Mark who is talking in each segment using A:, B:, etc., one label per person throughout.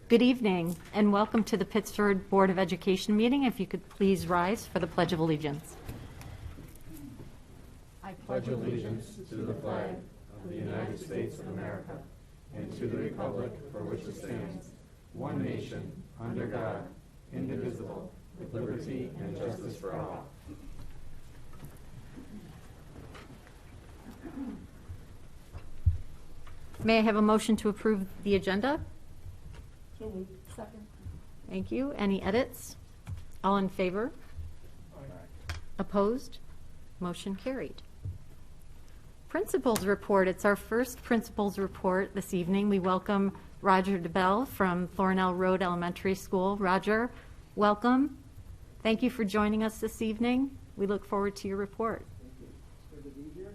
A: Good evening, and welcome to the Pittsford Board of Education meeting. If you could please rise for the Pledge of Allegiance.
B: I pledge allegiance to the flag of the United States of America and to the republic for which it stands, one nation, under God, indivisible, with liberty and justice for all.
A: May I have a motion to approve the agenda?
C: So moved. Second.
A: Thank you. Any edits? All in favor?
C: Aye.
A: Opposed? Motion carried. Principals report. It's our first principals report this evening. We welcome Roger DeBell from Thornell Road Elementary School. Roger, welcome. Thank you for joining us this evening. We look forward to your report.
D: Thank you. It's good to be here.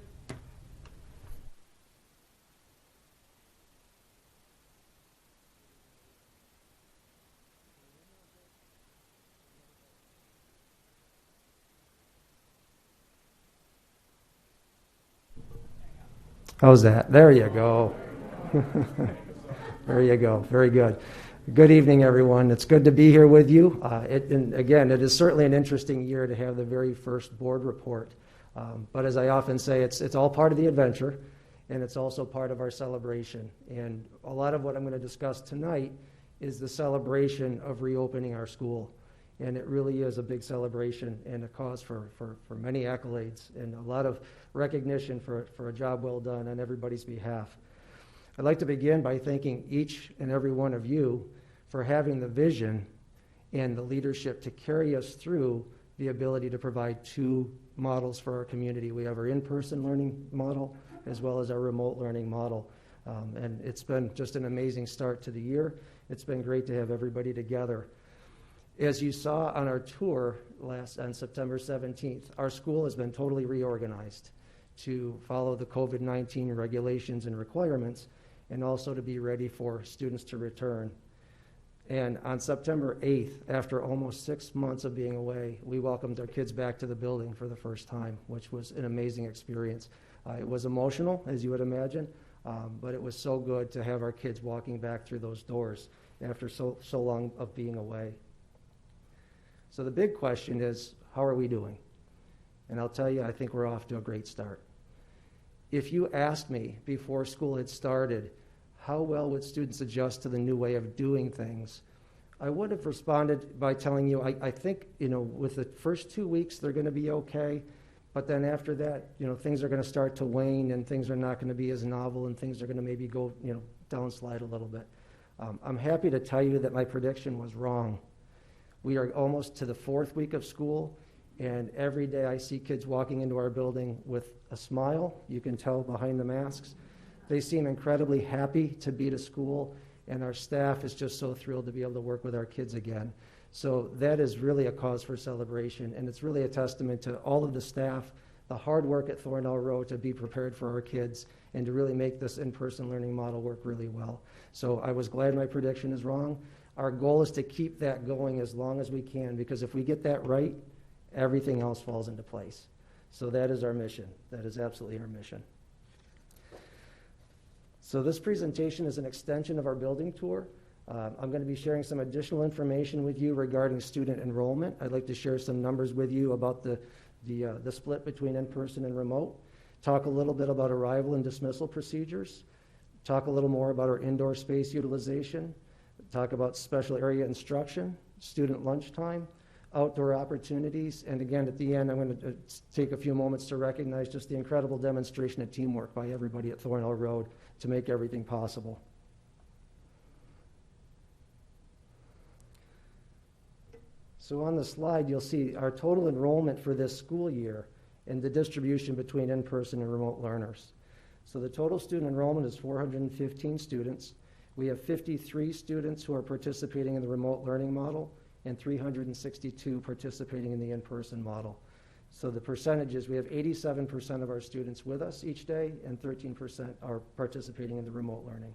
D: How's that? There you go. There you go. Very good. Good evening, everyone. It's good to be here with you. And again, it is certainly an interesting year to have the very first board report. But as I often say, it's all part of the adventure, and it's also part of our celebration. And a lot of what I'm going to discuss tonight is the celebration of reopening our school. And it really is a big celebration and a cause for many accolades and a lot of recognition for a job well done on everybody's behalf. I'd like to begin by thanking each and every one of you for having the vision and the leadership to carry us through the ability to provide two models for our community. We have our in-person learning model as well as our remote learning model. And it's been just an amazing start to the year. It's been great to have everybody together. As you saw on our tour on September 17th, our school has been totally reorganized to follow the COVID-19 regulations and requirements and also to be ready for students to return. And on September 8th, after almost 6 months of being away, we welcomed our kids back to the building for the first time, which was an amazing experience. It was emotional, as you would imagine, but it was so good to have our kids walking back through those doors after so long of being away. So the big question is, how are we doing? And I'll tell you, I think we're off to a great start. If you asked me before school had started, how well would students adjust to the new way of doing things, I would have responded by telling you, I think, with the first 2 weeks, they're going to be okay. But then after that, things are going to start to wane and things are not going to be as novel and things are going to maybe go, downslide a little bit. I'm happy to tell you that my prediction was wrong. We are almost to the 4th week of school, and every day I see kids walking into our building with a smile. You can tell behind the masks. They seem incredibly happy to be to school, and our staff is just so thrilled to be able to work with our kids again. So that is really a cause for celebration, and it's really a testament to all of the staff, the hard work at Thornell Road to be prepared for our kids and to really make this in-person learning model work really well. So I was glad my prediction is wrong. Our goal is to keep that going as long as we can, because if we get that right, everything else falls into place. So that is our mission. That is absolutely our mission. So this presentation is an extension of our building tour. I'm going to be sharing some additional information with you regarding student enrollment. I'd like to share some numbers with you about the split between in-person and remote, talk a little bit about arrival and dismissal procedures, talk a little more about our indoor space utilization, talk about special area instruction, student lunchtime, outdoor opportunities, and again, at the end, I'm going to take a few moments to recognize just the incredible demonstration of teamwork by everybody at Thornell Road to make everything possible. So on the slide, you'll see our total enrollment for this school year and the distribution between in-person and remote learners. So the total student enrollment is 415 students. We have 53 students who are participating in the remote learning model and 362 participating in the in-person model. So the percentages, we have 87% of our students with us each day and 13% are participating in the remote learning.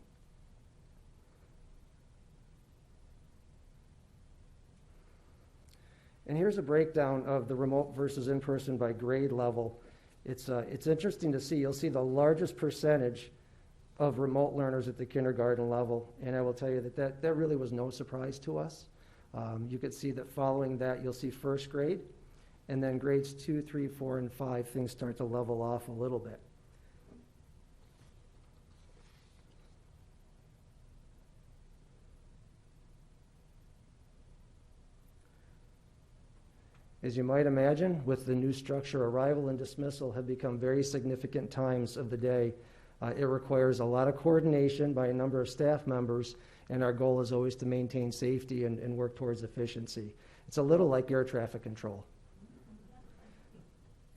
D: And here's a breakdown of the remote versus in-person by grade level. It's interesting to see. You'll see the largest percentage of remote learners at the kindergarten level, and I will tell you that really was no surprise to us. You could see that following that, you'll see first grade, and then grades 2, 3, 4, and 5, things start to level off a little bit. As you might imagine, with the new structure, arrival and dismissal have become very significant times of the day. It requires a lot of coordination by a number of staff members, and our goal is always to maintain safety and work towards efficiency. It's a little like air traffic control.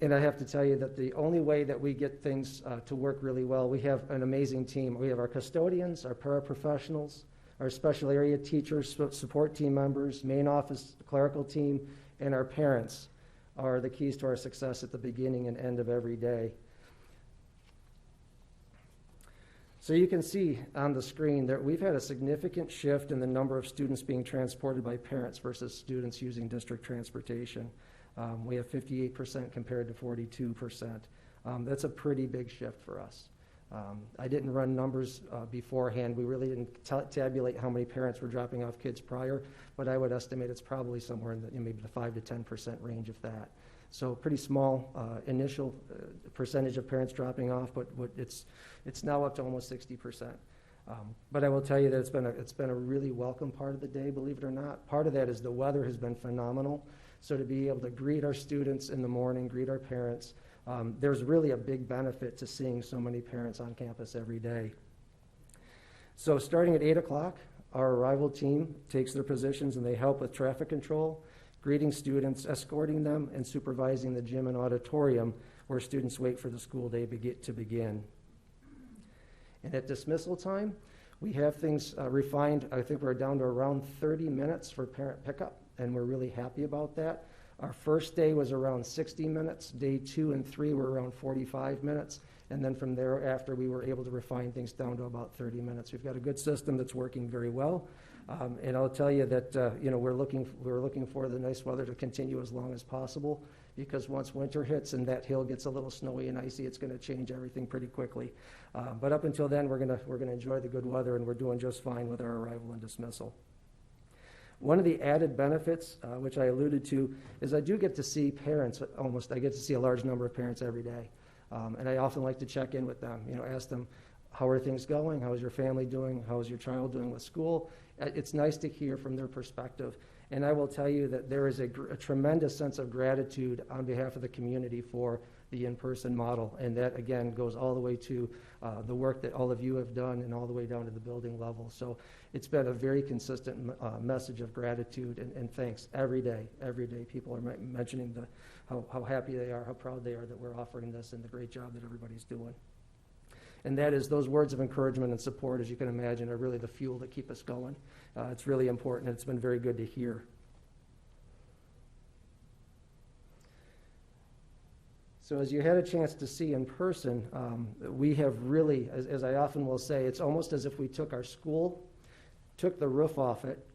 D: And I have to tell you that the only way that we get things to work really well, we have an amazing team. We have our custodians, our paraprofessionals, our special area teachers, support team members, main office clerical team, and our parents are the keys to our success at the beginning and end of every day. So you can see on the screen that we've had a significant shift in the number of students being transported by parents versus students using district transportation. We have 58% compared to 42%. That's a pretty big shift for us. I didn't run numbers beforehand. We really didn't tabulate how many parents were dropping off kids prior, but I would estimate it's probably somewhere in maybe the 5 to 10% range of that. So pretty small initial percentage of parents dropping off, but it's now up to almost 60%. But I will tell you that it's been a really welcome part of the day, believe it or not. Part of that is the weather has been phenomenal. So to be able to greet our students in the morning, greet our parents, there's really a big benefit to seeing so many parents on campus every day. So starting at 8 o'clock, our arrival team takes their positions and they help with traffic control, greeting students, escorting them, and supervising the gym and auditorium where students wait for the school day to begin. And at dismissal time, we have things refined. I think we're down to around 30 minutes for parent pickup, and we're really happy about that. Our first day was around 60 minutes. Day 2 and 3 were around 45 minutes. And then from thereafter, we were able to refine things down to about 30 minutes. We've got a good system that's working very well. And I'll tell you that we're looking for the nice weather to continue as long as possible, because once winter hits and that hill gets a little snowy and icy, it's going to change everything pretty quickly. But up until then, we're going to enjoy the good weather, and we're doing just fine with our arrival and dismissal. One of the added benefits, which I alluded to, is I do get to see parents. I get to see a large number of parents every day, and I often like to check in with them. Ask them, how are things going? How is your family doing? How is your child doing with school? It's nice to hear from their perspective. And I will tell you that there is a tremendous sense of gratitude on behalf of the community for the in-person model. And that, again, goes all the way to the work that all of you have done and all the way down to the building level. So it's been a very consistent message of gratitude and thanks every day. Every day people are mentioning how happy they are, how proud they are that we're offering this, and the great job that everybody's doing. And that is, those words of encouragement and support, as you can imagine, are really the fuel that keep us going. It's really important, and it's been very good to hear. So as you had a chance to see in person, we have really, as I often will say, it's almost as if we took our school, took the roof off it,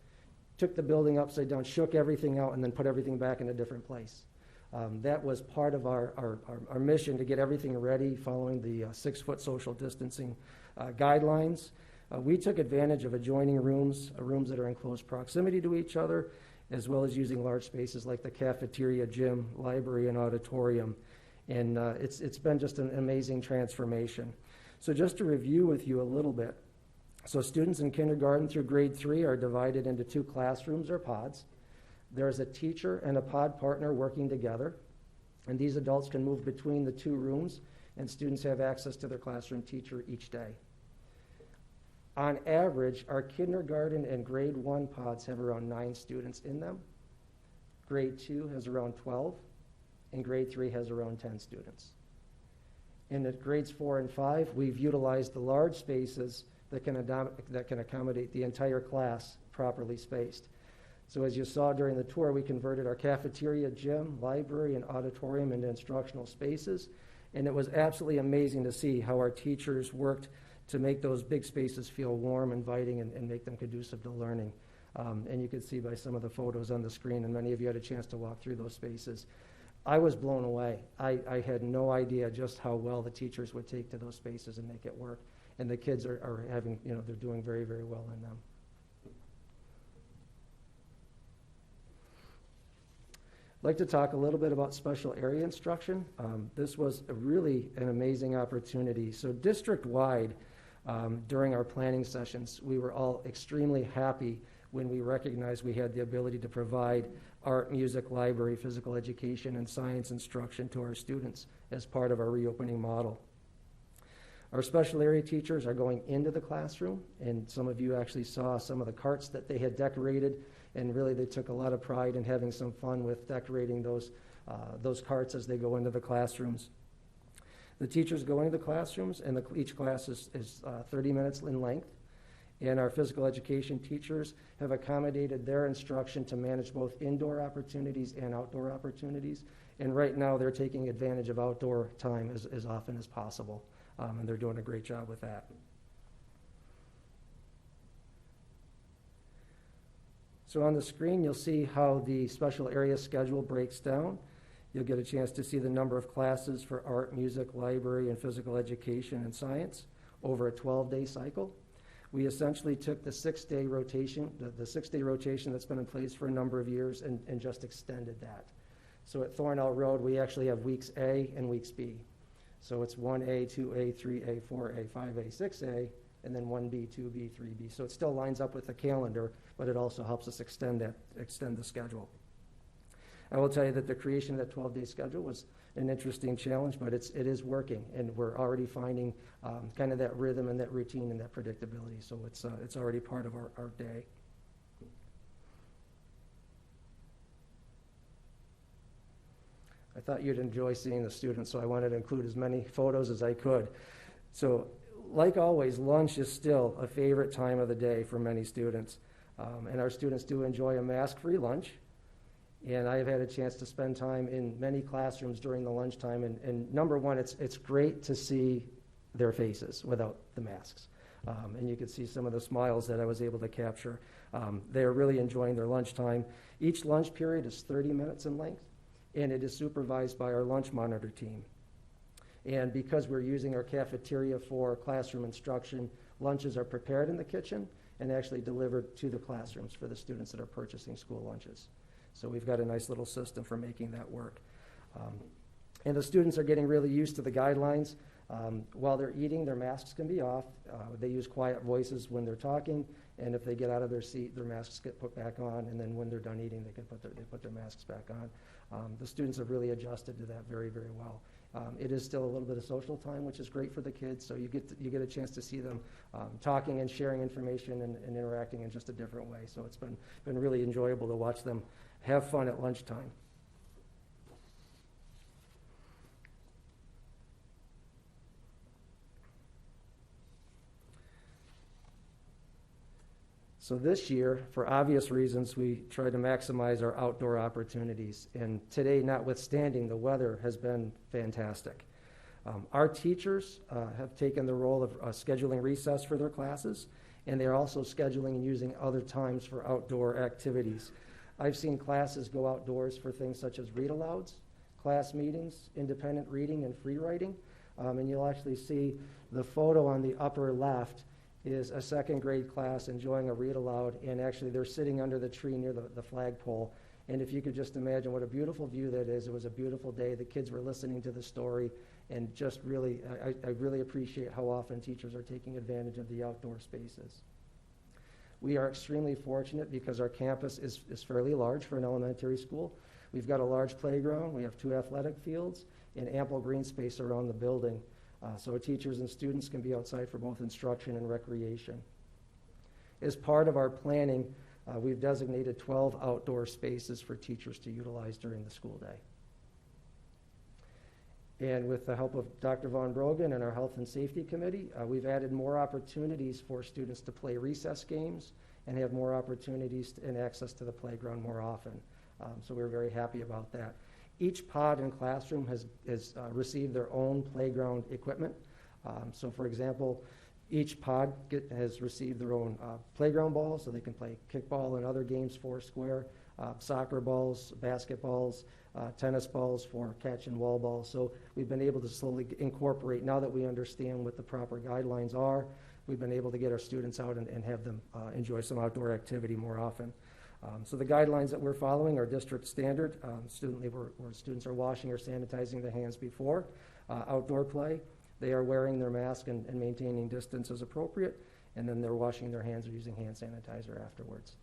D: took the building upside down, shook everything out, and then put everything back in a different place. That was part of our mission, to get everything ready following the 6-foot social distancing guidelines. We took advantage of adjoining rooms that are in close proximity to each other, as well as using large spaces like the cafeteria, gym, library, and auditorium. And it's been just an amazing transformation. So just to review with you a little bit. So students in kindergarten through grade 3 are divided into 2 classrooms or pods. There's a teacher and a pod partner working together, and these adults can move between the 2 rooms, and students have access to their classroom teacher each day. On average, our kindergarten and grade 1 pods have around 9 students in them. Grade 2 has around 12, and grade 3 has around 10 students. In the grades 4 and 5, we've utilized the large spaces that can accommodate the entire class properly spaced. So as you saw during the tour, we converted our cafeteria, gym, library, and auditorium into instructional spaces. And it was absolutely amazing to see how our teachers worked to make those big spaces feel warm, inviting, and make them conducive to learning. And you can see by some of the photos on the screen, and many of you had a chance to walk through those spaces. I was blown away. I had no idea just how well the teachers would take to those spaces and make it work. And the kids are having, they're doing very, very well in them. I'd like to talk a little bit about special area instruction. This was really an amazing opportunity. So district-wide, during our planning sessions, we were all extremely happy when we recognized we had the ability to provide art, music, library, physical education, and science instruction to our students as part of our reopening model. Our special area teachers are going into the classroom, and some of you actually saw some of the carts that they had decorated, and really they took a lot of pride in having some fun with decorating those carts as they go into the classrooms. The teachers go into the classrooms, and each class is 30 minutes in length, and our physical education teachers have accommodated their instruction to manage both indoor opportunities and outdoor opportunities, and right now they're taking advantage of outdoor time as often as possible. And they're doing a great job with that. So on the screen, you'll see how the special area schedule breaks down. You'll get a chance to see the number of classes for art, music, library, and physical education and science over a 12-day cycle. We essentially took the 6-day rotation, the 6-day rotation that's been in place for a number of years, and just extended that. So at Thornell Road, we actually have weeks A and weeks B. So it's 1A, 2A, 3A, 4A, 5A, 6A, and then 1B, 2B, 3B. So it still lines up with the calendar, but it also helps us extend the schedule. I will tell you that the creation of that 12-day schedule was an interesting challenge, but it is working, and we're already finding kind of that rhythm and that routine and that predictability. So it's already part of our day. I thought you'd enjoy seeing the students, so I wanted to include as many photos as I could. So, like always, lunch is still a favorite time of the day for many students. And our students do enjoy a mask-free lunch. And I have had a chance to spend time in many classrooms during the lunchtime. And number one, it's great to see their faces without the masks. And you can see some of the smiles that I was able to capture. They are really enjoying their lunchtime. Each lunch period is 30 minutes in length, and it is supervised by our lunch monitor team. And because we're using our cafeteria for classroom instruction, lunches are prepared in the kitchen and actually delivered to the classrooms for the students that are purchasing school lunches. So we've got a nice little system for making that work. And the students are getting really used to the guidelines. While they're eating, their masks can be off. They use quiet voices when they're talking, and if they get out of their seat, their masks get put back on, and then when they're done eating, they put their masks back on. The students have really adjusted to that very, very well. It is still a little bit of social time, which is great for the kids, so you get a chance to see them talking and sharing information and interacting in just a different way. So it's been really enjoyable to watch them have fun at lunchtime. So this year, for obvious reasons, we try to maximize our outdoor opportunities. And today, notwithstanding, the weather has been fantastic. Our teachers have taken the role of scheduling recess for their classes, and they're also scheduling and using other times for outdoor activities. I've seen classes go outdoors for things such as read-alouds, class meetings, independent reading, and free writing. And you'll actually see the photo on the upper left is a second grade class enjoying a read aloud, and actually they're sitting under the tree near the flagpole. And if you could just imagine what a beautiful view that is. It was a beautiful day. The kids were listening to the story, and just really, I really appreciate how often teachers are taking advantage of the outdoor spaces. We are extremely fortunate because our campus is fairly large for an elementary school. We've got a large playground, we have 2 athletic fields, and ample green space around the building. So teachers and students can be outside for both instruction and recreation. As part of our planning, we've designated 12 outdoor spaces for teachers to utilize during the school day. And with the help of Dr. Von Brogan and our Health and Safety Committee, we've added more opportunities for students to play recess games and have more opportunities and access to the playground more often. So we're very happy about that. Each pod and classroom has received their own playground equipment. So for example, each pod has received their own playground ball, so they can play kickball and other games 4 square. soccer balls, basketballs, tennis balls for catch and wall balls. So we've been able to slowly incorporate, now that we understand what the proper guidelines are, we've been able to get our students out and have them enjoy some outdoor activity more often. So the guidelines that we're following are district standard, where students are washing or sanitizing their hands before outdoor play. They are wearing their mask and maintaining distance as appropriate, and then they're washing their hands or using hand sanitizer afterwards.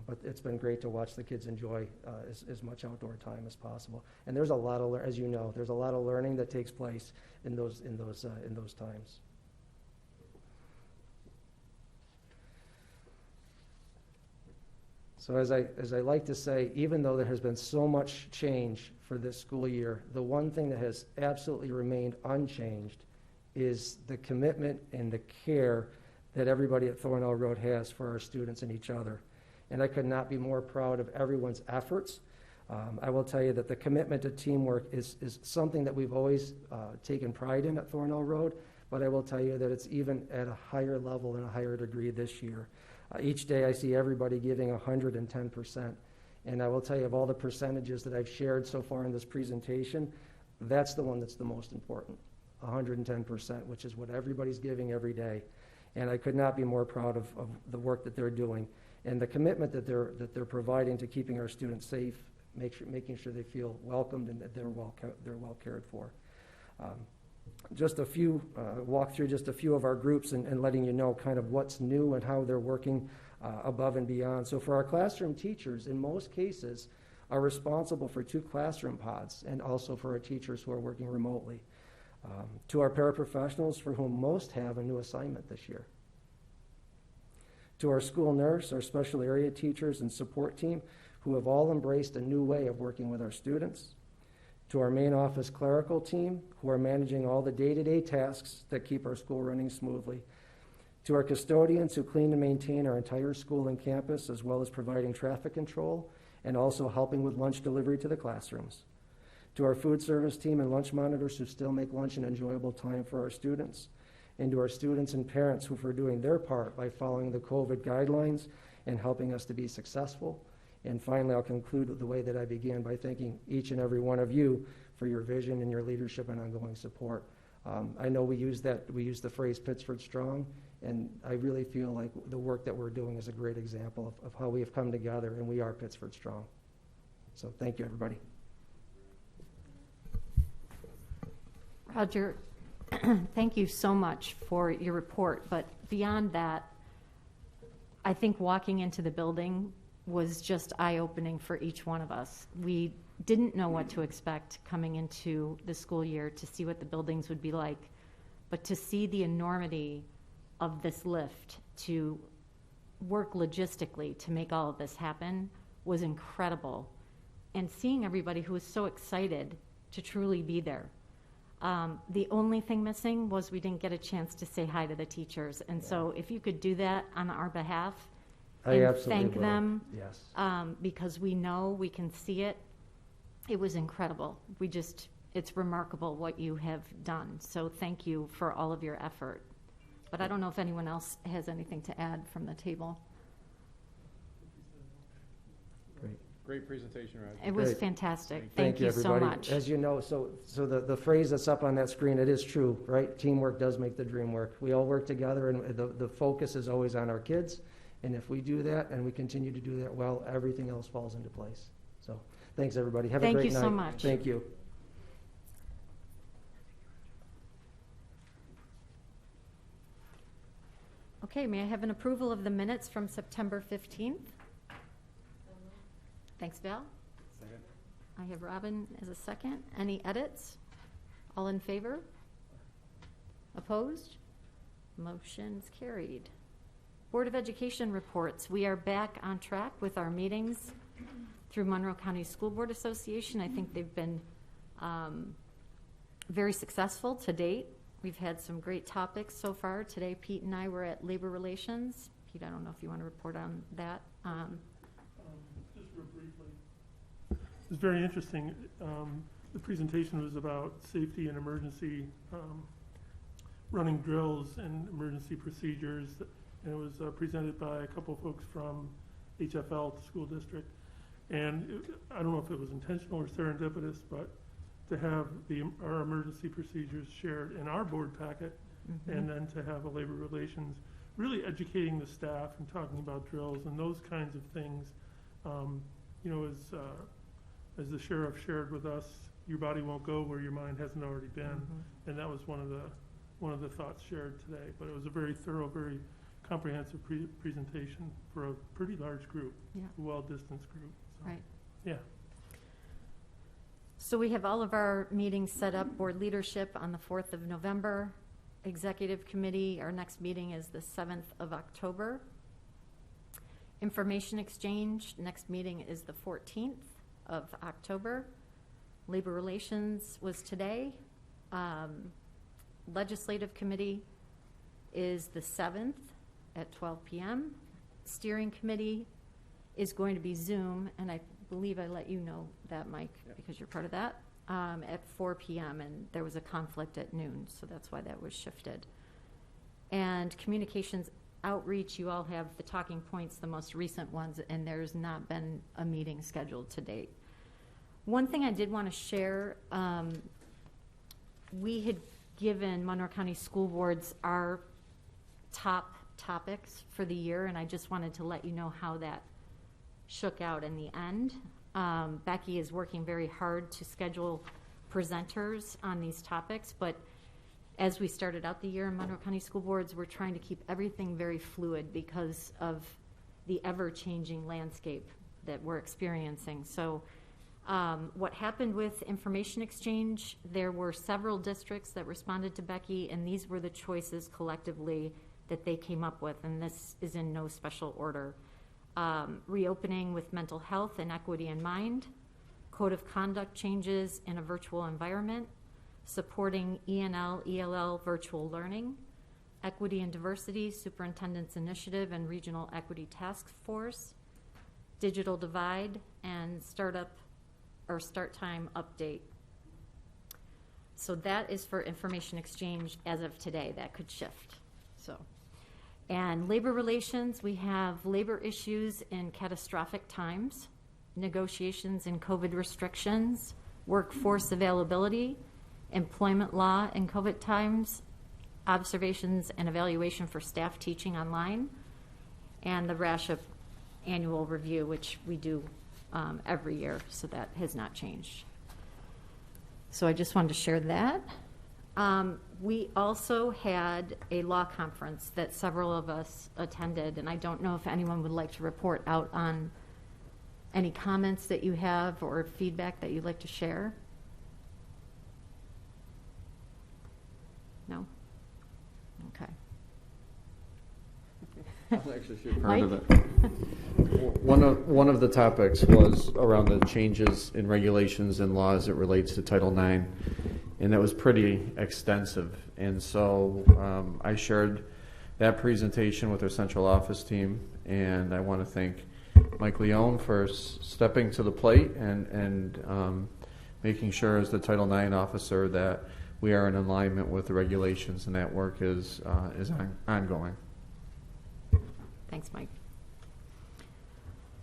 D: But it's been great to watch the kids enjoy as much outdoor time as possible. And there's a lot of, as you know, there's a lot of learning that takes place in those times. So as I like to say, even though there has been so much change for this school year, the one thing that has absolutely remained unchanged is the commitment and the care that everybody at Thornell Road has for our students and each other. And I could not be more proud of everyone's efforts. I will tell you that the commitment to teamwork is something that we've always taken pride in at Thornell Road, but I will tell you that it's even at a higher level and a higher degree this year. Each day I see everybody giving 110%. And I will tell you, of all the percentages that I've shared so far in this presentation, that's the one that's the most important, 110%, which is what everybody's giving every day. And I could not be more proud of the work that they're doing and the commitment that they're providing to keeping our students safe, making sure they feel welcomed and that they're well cared for. Just a few, walk through just a few of our groups and letting you know kind of what's new and how they're working above and beyond. So for our classroom teachers, in most cases, are responsible for 2 classroom pods and also for our teachers who are working remotely. To our paraprofessionals, for whom most have a new assignment this year. To our school nurse, our special area teachers and support team, who have all embraced a new way of working with our students. To our main office clerical team, who are managing all the day-to-day tasks that keep our school running smoothly. To our custodians, who clean and maintain our entire school and campus, as well as providing traffic control and also helping with lunch delivery to the classrooms. To our food service team and lunch monitors, who still make lunch an enjoyable time for our students. And to our students and parents, who are doing their part by following the COVID guidelines and helping us to be successful. And finally, I'll conclude the way that I began by thanking each and every one of you for your vision and your leadership and ongoing support. I know we use the phrase Pittsford Strong, and I really feel like the work that we're doing is a great example of how we have come together, and we are Pittsford Strong. So thank you, everybody.
A: Roger, thank you so much for your report. But beyond that, I think walking into the building was just eye-opening for each one of us. We didn't know what to expect coming into the school year, to see what the buildings would be like, but to see the enormity of this lift, to work logistically to make all of this happen was incredible. And seeing everybody who was so excited to truly be there. The only thing missing was we didn't get a chance to say hi to the teachers. And so if you could do that on our behalf, and thank them,
D: yes.
A: Because we know, we can see it. It was incredible. It's remarkable what you have done. So thank you for all of your effort. But I don't know if anyone else has anything to add from the table.
B: Great presentation, Roger.
A: It was
D: Great.
A: fantastic.
D: Thank you, everybody.
A: So much.
D: As you know, so the phrase that's up on that screen, it is true, right? Teamwork does make the dream work. We all work together, and the focus is always on our kids. And if we do that and we continue to do that well, everything else falls into place. So thanks, everybody. Have a great night.
A: Thank you so much.
D: Thank you.
A: Okay, may I have an approval of the minutes from September 15th? Thanks, Val.
B: Second.
A: I have Robin as a second. Any edits? All in favor? Opposed? Motion's carried. Board of Education reports. We are back on track with our meetings through Monroe County School Board Association. I think they've been very successful to date. We've had some great topics so far. Today, Pete and I were at labor relations. Pete, I don't know if you want to report on that.
C: Just real briefly. It was very interesting. The presentation was about safety and emergency running drills and emergency procedures. And it was presented by a couple folks from HFL, the school district. And I don't know if it was intentional or serendipitous, but to have our emergency procedures shared in our board packet, and then to have a labor relations really educating the staff and talking about drills and those kinds of things. You know, as the sheriff shared with us, your body won't go where your mind hasn't already been, and that was one of the thoughts shared today. But it was a very thorough, very comprehensive presentation for a pretty large group, a well-distanced group. So,
A: Right.
C: yeah.
A: So we have all of our meetings set up, board leadership on the 4th of November, executive committee, our next meeting is the 7th of October. Information exchange, next meeting is the 14th of October. Labor relations was today. Legislative committee is the 7th at 12 p.m. Steering committee is going to be Zoom, and I believe I let you know that, Mike, because you're part of that, at 4 p.m., and there was a conflict at noon, so that's why that was shifted. And communications outreach, you all have the talking points, the most recent ones, and there's not been a meeting scheduled to date. One thing I did want to share, we had given Monroe County School Boards our top topics for the year, and I just wanted to let you know how that shook out in the end. Becky is working very hard to schedule presenters on these topics, but as we started out the year in Monroe County School Boards, we're trying to keep everything very fluid because of the ever-changing landscape that we're experiencing. So what happened with information exchange, there were several districts that responded to Becky, and these were the choices collectively that they came up with, and this is in no special order. Reopening with mental health and equity in mind, code of conduct changes in a virtual environment, supporting ENL, ELL virtual learning, equity and diversity, superintendent's initiative and regional equity task force, digital divide, and start time update. So that is for information exchange as of today. That could shift. So, and labor relations, we have labor issues in catastrophic times, negotiations and COVID restrictions, workforce availability, employment law in COVID times, observations and evaluation for staff teaching online, and the RASHA annual review, which we do every year, so that has not changed. So I just wanted to share that. We also had a law conference that several of us attended, and I don't know if anyone would like to report out on any comments that you have or feedback that you'd like to share. No? Okay.
B: I'll actually shoot part of it. One of the topics was around the changes in regulations and laws as it relates to Title IX, and that was pretty extensive. And so I shared that presentation with our central office team, and I want to thank Mike Leone for stepping to the plate and making sure as the Title IX officer that we are in alignment with the regulations, and that work is ongoing.
A: Thanks, Mike.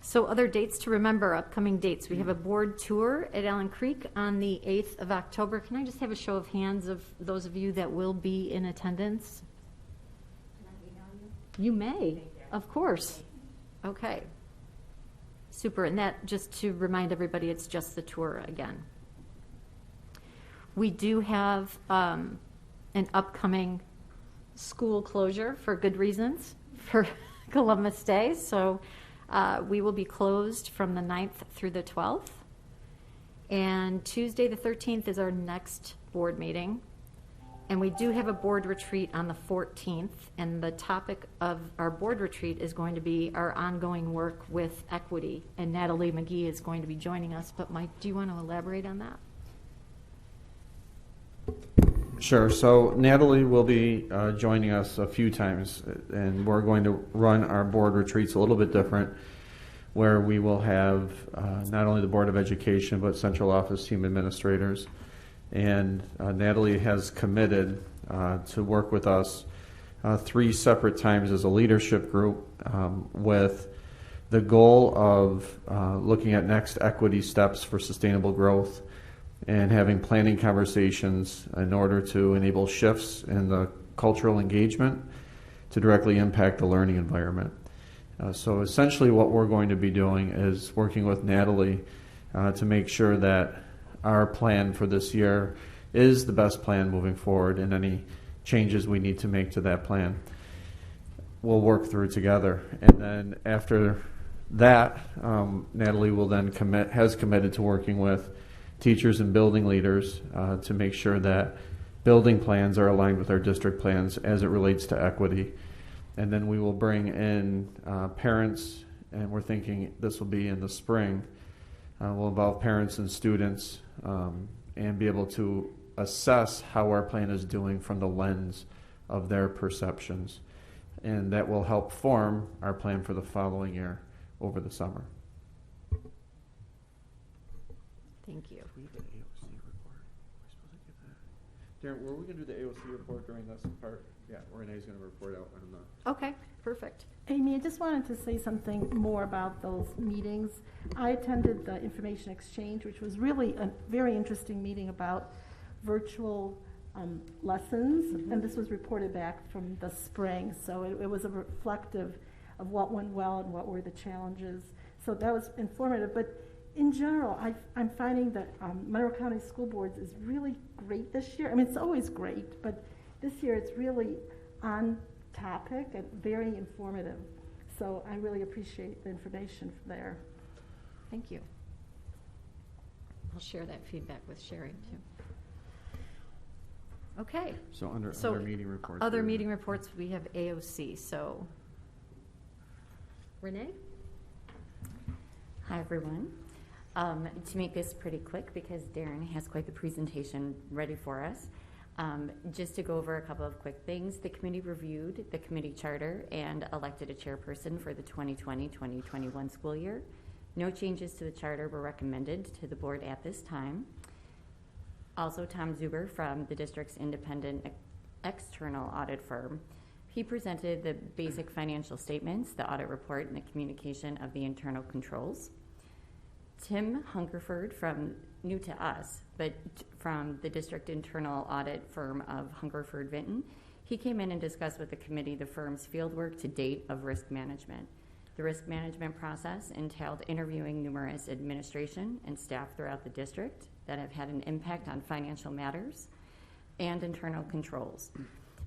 A: So other dates to remember, upcoming dates. We have a board tour at Allen Creek on the 8th of October. Can I just have a show of hands of those of you that will be in attendance? Can I email you? You may, of course. Okay. Super. And that, just to remind everybody, it's just the tour again. We do have an upcoming school closure for good reasons for Columbus Day. So we will be closed from the 9th through the 12th. And Tuesday the 13th is our next board meeting. And we do have a board retreat on the 14th. And the topic of our board retreat is going to be our ongoing work with equity. And Natalie McGee is going to be joining us. But Mike, do you want to elaborate on that?
B: Sure. So Natalie will be joining us a few times, and we're going to run our board retreats a little bit different, where we will have not only the Board of Education, but central office team administrators. And Natalie has committed to work with us 3 separate times as a leadership group with the goal of looking at next equity steps for sustainable growth and having planning conversations in order to enable shifts in the cultural engagement to directly impact the learning environment. So essentially what we're going to be doing is working with Natalie to make sure that our plan for this year is the best plan moving forward, and any changes we need to make to that plan we'll work through together. And then after that, Natalie will then has committed to working with teachers and building leaders to make sure that building plans are aligned with our district plans as it relates to equity. And then we will bring in parents, and we're thinking this will be in the spring. We'll involve parents and students and be able to assess how our plan is doing from the lens of their perceptions. And that will help form our plan for the following year over the summer.
A: Thank you.
B: Darren, were we going to do the AOC report during this part? Yeah, Renee's going to report out on the...
A: Okay, perfect.
E: Amy, I just wanted to say something more about those meetings. I attended the information exchange, which was really a very interesting meeting about virtual lessons, and this was reported back from the spring, so it was a reflective of what went well and what were the challenges. So that was informative, but in general, I'm finding that Monroe County School Boards is really great this year. I mean, it's always great, but this year it's really on topic and very informative. So I really appreciate the information there.
A: Thank you. I'll share that feedback with Sherry, too. Okay.
B: So under meeting reports.
A: Other meeting reports, we have AOC. So, Renee?
F: Hi, everyone. To make this pretty quick, because Darren has quite the presentation ready for us, just to go over a couple of quick things. The committee reviewed the committee charter and elected a chairperson for the 2020-2021 school year. No changes to the charter were recommended to the board at this time. Also, Tom Zuber from the district's independent external audit firm, he presented the basic financial statements, the audit report, and the communication of the internal controls. Tim Hungerford, from new to us, but from the district internal audit firm of Hungerford Vinton, he came in and discussed with the committee the firm's fieldwork to date of risk management. The risk management process entailed interviewing numerous administration and staff throughout the district that have had an impact on financial matters and internal controls.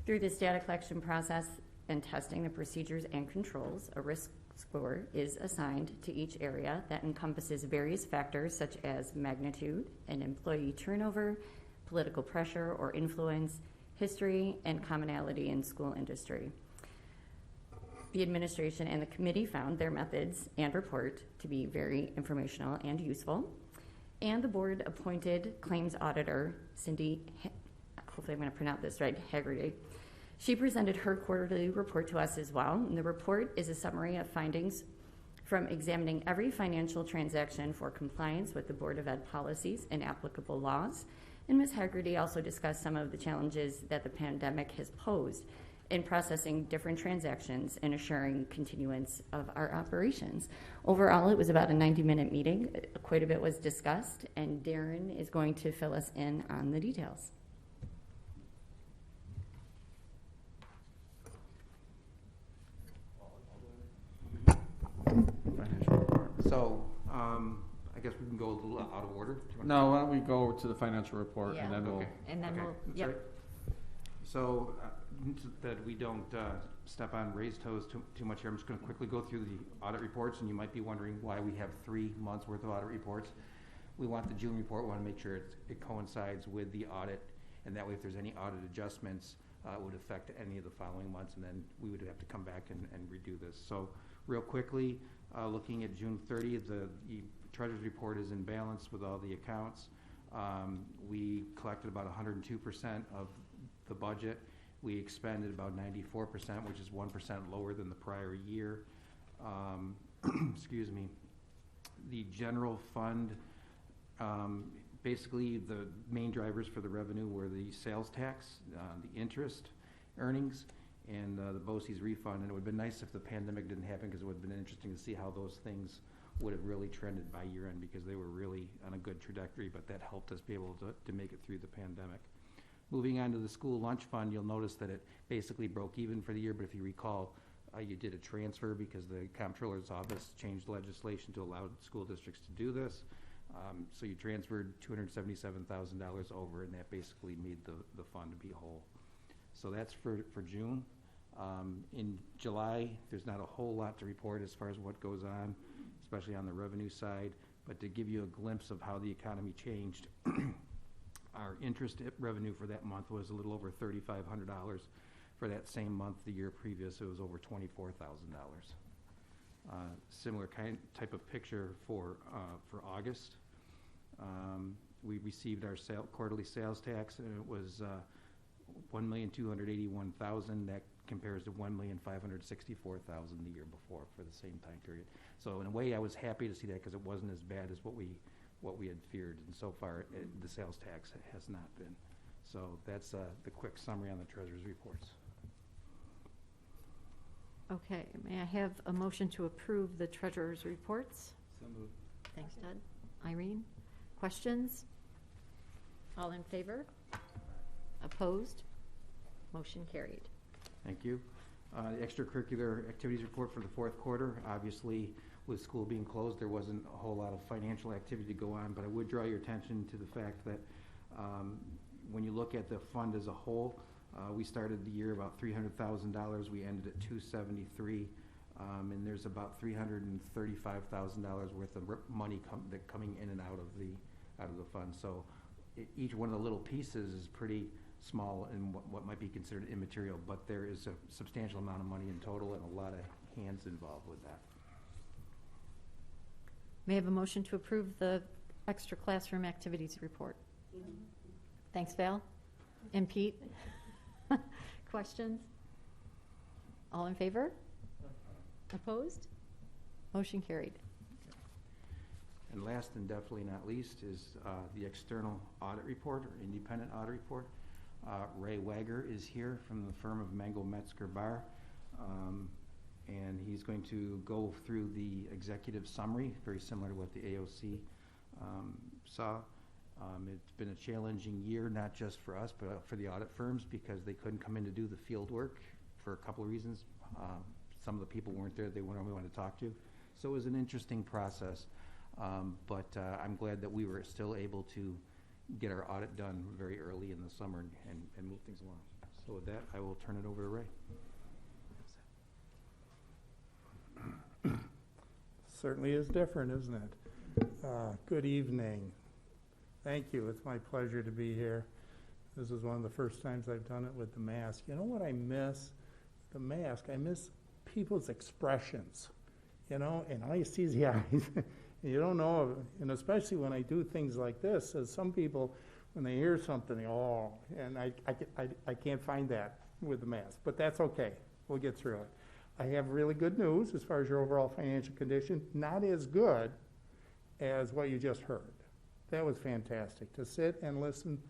F: Through this data collection process and testing the procedures and controls, a risk score is assigned to each area that encompasses various factors such as magnitude and employee turnover, political pressure or influence, history, and commonality in school industry. The administration and the committee found their methods and report to be very informational and useful. And the board appointed claims auditor Cindy, hopefully I'm going to pronounce this right, Haggerty. She presented her quarterly report to us as well, and the report is a summary of findings from examining every financial transaction for compliance with the Board of Ed policies and applicable laws. And Ms. Haggerty also discussed some of the challenges that the pandemic has posed in processing different transactions and assuring continuance of our operations. Overall, it was about a 90-minute meeting. Quite a bit was discussed, and Darren is going to fill us in on the details.
G: So, I guess we can go a little out of order.
B: No, why don't we go to the financial report, and then we'll...
G: Okay.
A: And then
G: Okay.
A: we'll, yep.
G: So, that we don't step on raised toes too much here, I'm just going to quickly go through the audit reports, and you might be wondering why we have 3 months worth of audit reports. We want the June report, we want to make sure it coincides with the audit, and that way if there's any audit adjustments, it would affect any of the following months, and then we would have to come back and redo this. So, real quickly, looking at June 30th, the treasurer's report is in balance with all the accounts. We collected about 102% of the budget. We expended about 94%, which is 1% lower than the prior year. Excuse me. The general fund, basically the main drivers for the revenue were the sales tax, the interest earnings, and the BOCES refund. And it would have been nice if the pandemic didn't happen, because it would have been interesting to see how those things would have really trended by year end, because they were really on a good trajectory, but that helped us be able to make it through the pandemic. Moving on to the school lunch fund, you'll notice that it basically broke even for the year, but if you recall, you did a transfer because the comptroller's office changed legislation to allow school districts to do this. So you transferred $277,000 over, and that basically made the fund to be whole. So that's for June. In July, there's not a whole lot to report as far as what goes on, especially on the revenue side, but to give you a glimpse of how the economy changed, our interest revenue for that month was a little over $3,500. For that same month the year previous, it was over $24,000. Similar type of picture for August. We received our quarterly sales tax, and it was $1,281,000. That compares to $1,564,000 the year before for the same time period. So in a way, I was happy to see that, because it wasn't as bad as what we had feared, and so far the sales tax has not been. So that's the quick summary on the treasurer's reports.
A: Okay, may I have a motion to approve the treasurer's reports?
G: So moved.
A: Thanks, Ted. Irene, questions? All in favor? Opposed? Motion carried.
G: Thank you. The extracurricular activities report for the fourth quarter. Obviously, with school being closed, there wasn't a whole lot of financial activity to go on, but I would draw your attention to the fact that when you look at the fund as a whole, we started the year about $300,000. We ended at $273,000, and there's about $335,000 worth of money coming in and out of the fund. So each one of the little pieces is pretty small and what might be considered immaterial, but there is a substantial amount of money in total and a lot of hands involved with that.
A: May I have a motion to approve the extra classroom activities report? Thanks, Val. And Pete? Questions? All in favor? Opposed? Motion carried.
G: And last and definitely not least is the external audit report, or independent audit report. Ray Wager is here from the firm of Mango Metzger Barr, and he's going to go through the executive summary, very similar to what the AOC saw. It's been a challenging year, not just for us, but for the audit firms, because they couldn't come in to do the field work for a couple of reasons. Some of the people weren't there they normally want to talk to. So it was an interesting process, but I'm glad that we were still able to get our audit done very early in the summer and move things along. So with that, I will turn it over to Ray.
B: Certainly is different, isn't it? Good evening. Thank you. It's my pleasure to be here. This is one of the first times I've done it with the mask. You know what I miss? The mask. I miss people's expressions, and all you see is the eyes. You don't know, and especially when I do things like this, as some people, when they hear something, and I can't find that with the mask, but that's okay. We'll get through it. I have really good news as far as your overall financial condition. Not as good as what you just heard. That was fantastic, to sit and listen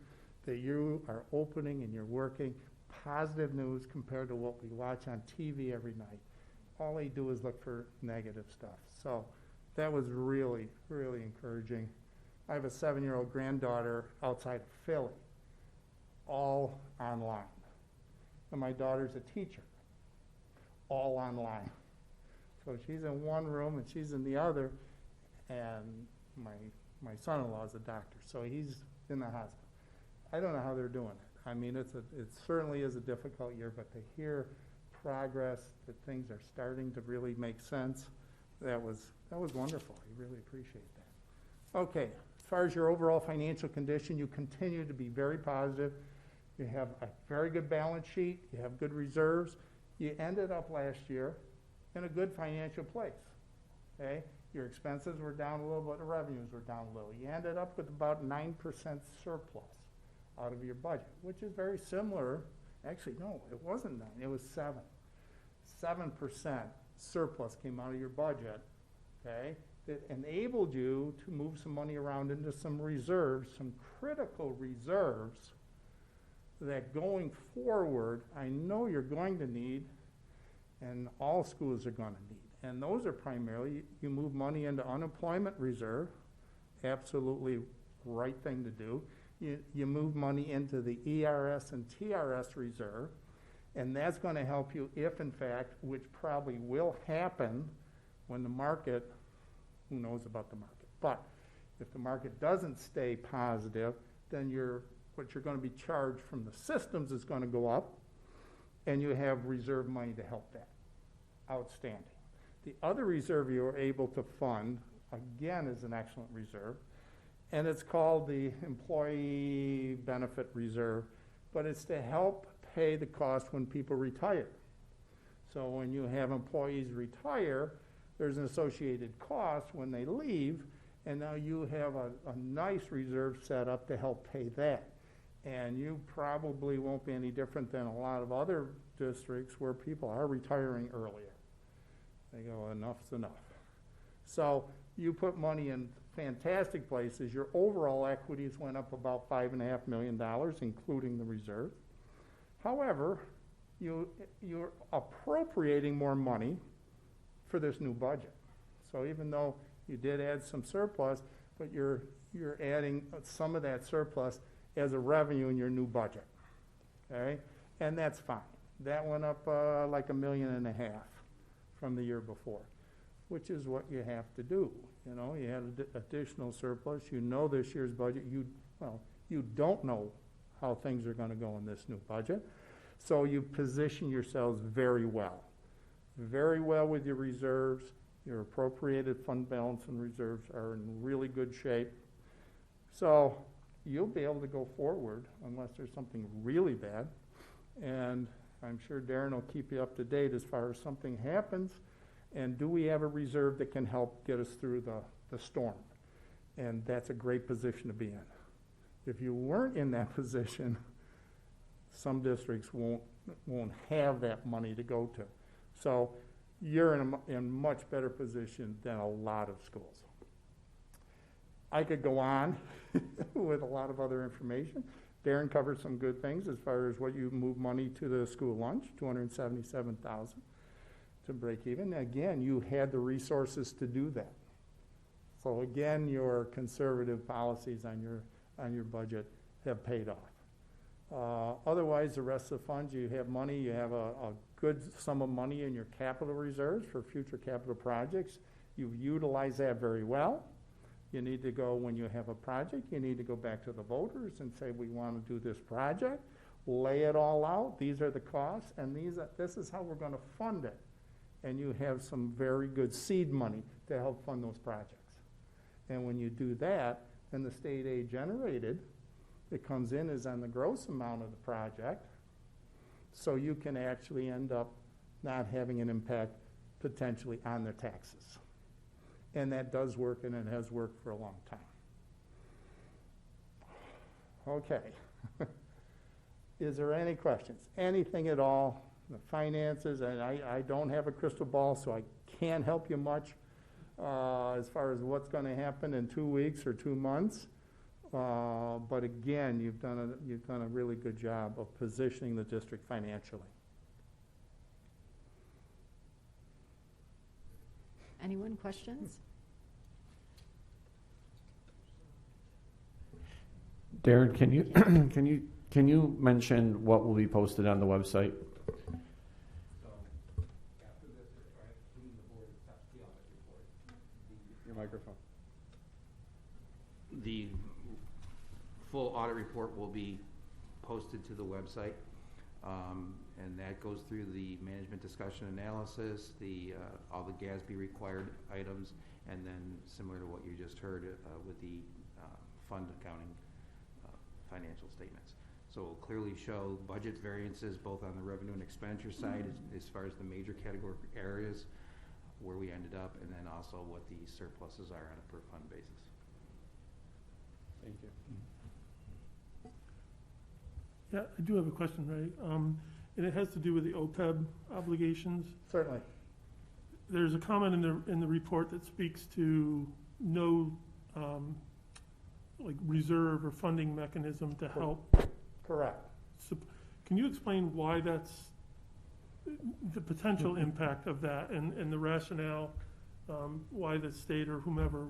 B: that you are opening and you're working. Positive news compared to what we watch on TV every night. All they do is look for negative stuff. So that was really, really encouraging. I have a 7-year-old granddaughter outside of Philly, all online. And my daughter's a teacher, all online. So she's in one room and she's in the other, and my son-in-law is a doctor, so he's in the hospital. I don't know how they're doing it. I mean, it certainly is a difficult year, but to hear progress, that things are starting to really make sense, that was wonderful. I really appreciate that. Okay, as far as your overall financial condition, you continue to be very positive. You have a very good balance sheet. You have good reserves. You ended up last year in a good financial place. Okay? Your expenses were down a little, but the revenues were down a little. You ended up with about 9% surplus out of your budget, which is very similar. Actually, no, it wasn't 9. It was 7. 7% surplus came out of your budget, okay? That enabled you to move some money around into some reserves, some critical reserves
H: that going forward, I know you're going to need, and all schools are going to need. And those are primarily, you move money into unemployment reserve, absolutely right thing to do. You move money into the ERS and TRS reserve, and that's going to help you if, in fact, which probably will happen when the market, who knows about the market, but if the market doesn't stay positive, then what you're going to be charged from the systems is going to go up, and you have reserve money to help that. Outstanding. The other reserve you are able to fund, again, is an excellent reserve, and it's called the Employee Benefit Reserve, but it's to help pay the cost when people retire. So when you have employees retire, there's an associated cost when they leave, and now you have a nice reserve set up to help pay that. And you probably won't be any different than a lot of other districts where people are retiring earlier. They go, enough's enough. So you put money in fantastic places. Your overall equities went up about $5.5 million, including the reserve. However, you're appropriating more money for this new budget. So even though you did add some surplus, but you're adding some of that surplus as a revenue in your new budget, okay? And that's fine. That went up like $1.5 million from the year before, which is what you have to do. You know, you had additional surplus. You know this year's budget. You don't know how things are going to go in this new budget. So you position yourselves very well with your reserves. Your appropriated fund balance and reserves are in really good shape. So you'll be able to go forward unless there's something really bad. And I'm sure Darren will keep you up to date as far as something happens. And do we have a reserve that can help get us through the storm? And that's a great position to be in. If you weren't in that position, some districts won't have that money to go to. So you're in a much better position than a lot of schools. I could go on with a lot of other information. Darren covered some good things as far as what you move money to the school lunch, $277,000 to break even. Again, you had the resources to do that. So again, your conservative policies on your budget have paid off. Otherwise, the rest of the funds, you have money, you have a good sum of money in your capital reserves for future capital projects. You've utilized that very well. You need to go, when you have a project, you need to go back to the voters and say, we want to do this project, lay it all out, these are the costs, and this is how we're going to fund it. And you have some very good seed money to help fund those projects. And when you do that, then the state aid generated, it comes in as on the gross amount of the project, so you can actually end up not having an impact potentially on their taxes. And that does work, and it has worked for a long time. Okay. Is there any questions? Anything at all? The finances, and I don't have a crystal ball, so I can't help you much as far as what's going to happen in 2 weeks or 2 months. But again, you've done a really good job of positioning the district financially.
A: Anyone questions?
B: Darren, can you mention what will be posted on the website?
G: So after this, assuming the board accepts the audit report,
B: Your microphone.
G: the full audit report will be posted to the website. And that goes through the management discussion analysis, all the GASB required items, and then similar to what you just heard with the fund accounting financial statements. So it will clearly show budget variances both on the revenue and expenditure side as far as the major category areas where we ended up, and then also what the surpluses are on a per fund basis.
B: Thank you.
C: Yeah, I do have a question, Ray. And it has to do with the OPEB obligations.
H: Certainly.
C: There's a comment in the report that speaks to no like reserve or funding mechanism to help.
H: Correct.
C: Can you explain why that's the potential impact of that and the rationale, why the state or whomever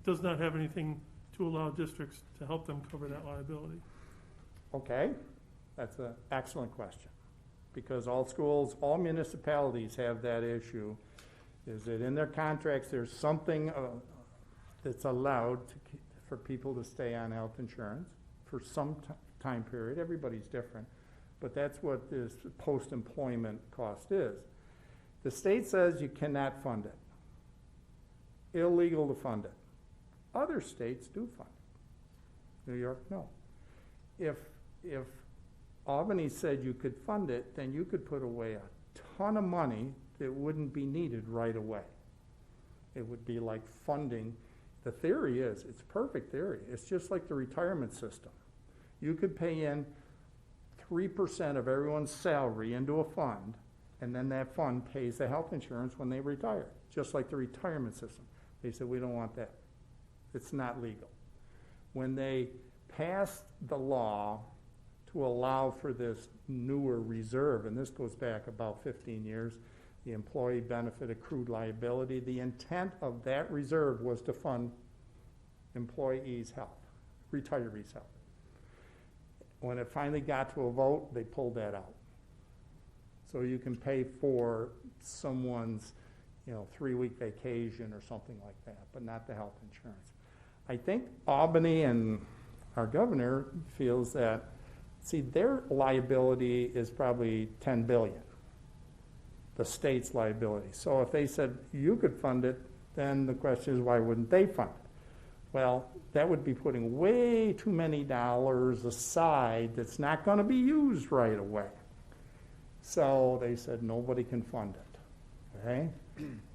C: does not have anything to allow districts to help them cover that liability?
H: Okay, that's an excellent question. Because all schools, all municipalities have that issue, is that in their contracts, there's something that's allowed for people to stay on health insurance for some time period. Everybody's different, but that's what this post-employment cost is. The state says you cannot fund it. Illegal to fund it. Other states do fund it. New York, no. If Albany said you could fund it, then you could put away a ton of money that wouldn't be needed right away. It would be like funding. The theory is, it's perfect theory. It's just like the retirement system. You could pay in 3% of everyone's salary into a fund, and then that fund pays the health insurance when they retire, just like the retirement system. They said, we don't want that. It's not legal. When they passed the law to allow for this newer reserve, and this goes back about 15 years, the employee benefit accrued liability, the intent of that reserve was to fund employees' health, retirees' health. When it finally got to a vote, they pulled that out. So you can pay for someone's 3-week vacation or something like that, but not the health insurance. I think Albany and our governor feels that, see, their liability is probably $10 billion, the state's liability. So if they said you could fund it, then the question is, why wouldn't they fund it? Well, that would be putting way too many dollars aside that's not going to be used right away. So they said nobody can fund it, okay?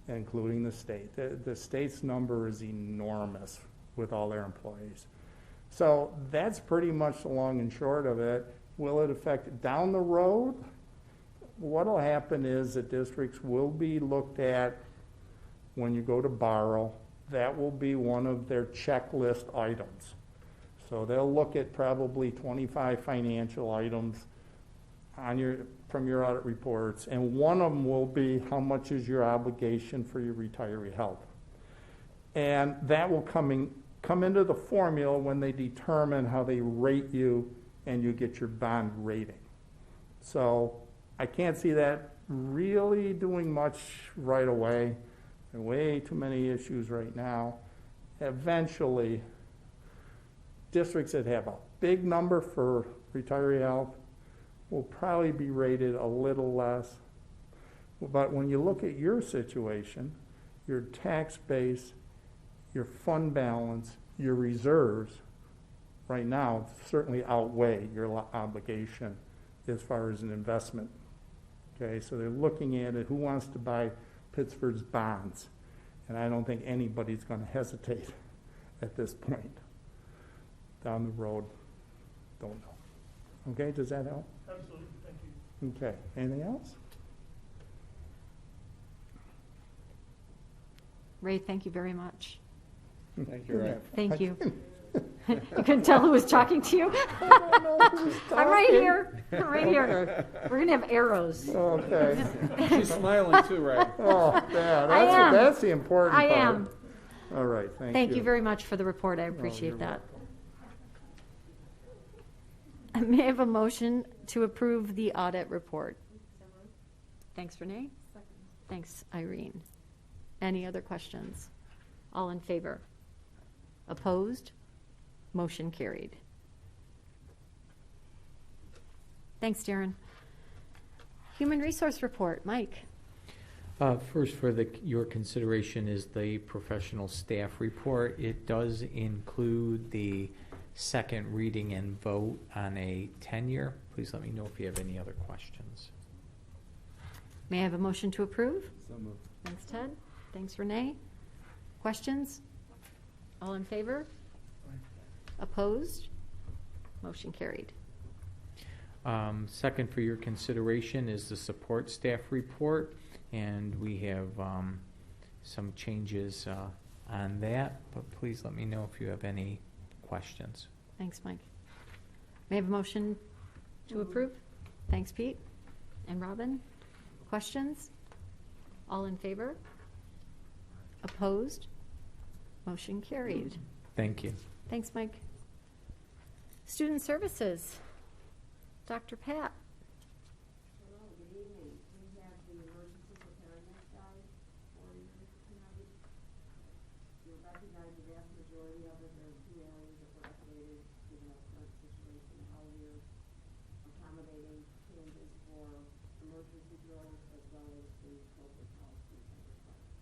H: Including the state. The state's number is enormous with all their employees. So that's pretty much the long and short of it. Will it affect down the road? What will happen is that districts will be looked at when you go to borrow. That will be one of their checklist items. So they'll look at probably 25 financial items from your audit reports, and one of them will be how much is your obligation for your retiree health. And that will come into the formula when they determine how they rate you and you get your bond rating. So I can't see that really doing much right away. There are way too many issues right now. Eventually, districts that have a big number for retiree health will probably be rated a little less. But when you look at your situation, your tax base, your fund balance, your reserves, right now certainly outweigh your obligation as far as an investment. Okay, so they're looking at it, who wants to buy Pittsburgh's bonds? And I don't think anybody's going to hesitate at this point. Down the road, don't know. Okay, does that help?
C: Absolutely, thank you.
H: Okay, anything else?
A: Ray, thank you very much.
B: Thank you, Ray.
A: Thank you. You couldn't tell who was talking to you? I'm right here. I'm right here. We're going to have arrows.
H: Okay.
B: She's smiling too, Ray.
H: Oh, yeah,
A: I am.
H: that's the important part.
A: I am.
H: All right, thank you.
A: Thank you very much for the report. I appreciate
H: you're
A: that. May I have a motion to approve the audit report? Thanks, Renee. Thanks, Irene. Any other questions? All in favor? Opposed? Motion carried. Thanks, Darren. Human Resource Report, Mike.
I: First, for your consideration is the professional staff report. It does include the second reading and vote on a tenure. Please let me know if you have any other questions.
A: May I have a motion to approve?
B: So moved.
A: Thanks, Ted. Thanks, Renee. Questions? All in favor? Opposed? Motion carried.
I: Second, for your consideration is the support staff report, and we have some changes on that, but please let me know if you have any questions.
A: Thanks, Mike. May I have a motion to approve? Thanks, Pete. And Robin? Questions? All in favor? Opposed? Motion carried.
I: Thank you.
A: Thanks, Mike. Student Services, Dr. Pat.
J: Hello, good evening. We have the emergency preparedness guide for you tonight. You'll recognize the vast majority of it. There are two areas that were updated given our current situation and how we're accommodating changes for emergency drills as well as the COVID policies and requirements.